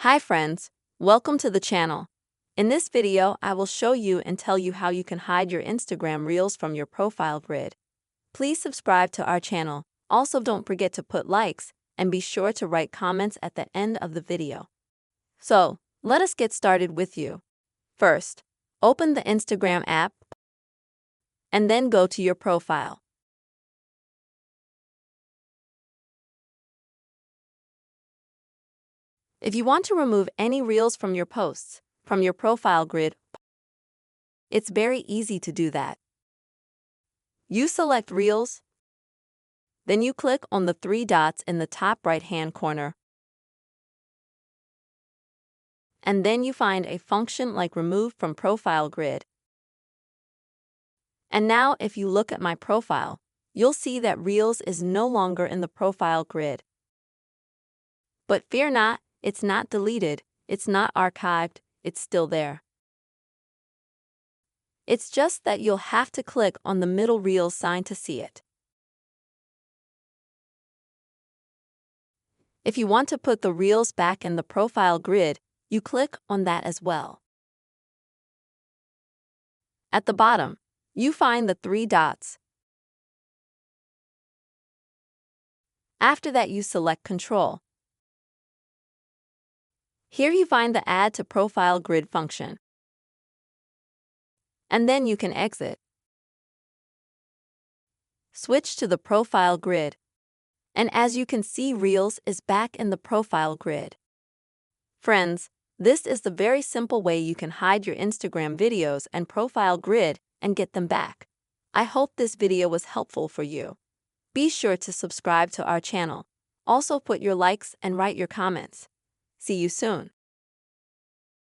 Hi friends, welcome to the channel. In this video, I will show you and tell you how you can hide your Instagram Reels from your profile grid. Please subscribe to our channel. Also, don't forget to put likes and be sure to write comments at the end of the video. So, let us get started with you. First, open the Instagram app and then go to your profile. If you want to remove any Reels from your posts, from your profile grid, it's very easy to do that. You select Reels, then you click on the three dots in the top right-hand corner. And then you find a function like Remove from Profile Grid. And now if you look at my profile, you'll see that Reels is no longer in the profile grid. But fear not, it's not deleted, it's not archived, it's still there. It's just that you'll have to click on the middle Reels sign to see it. If you want to put the Reels back in the profile grid, you click on that as well. At the bottom, you find the three dots. After that, you select Control. Here you find the Add to Profile Grid function. And then you can exit. Switch to the profile grid. And as you can see, Reels is back in the profile grid. Friends, this is the very simple way you can hide your Instagram videos and profile grid and get them back. I hope this video was helpful for you. Be sure to subscribe to our channel. Also put your likes and write your comments. See you soon.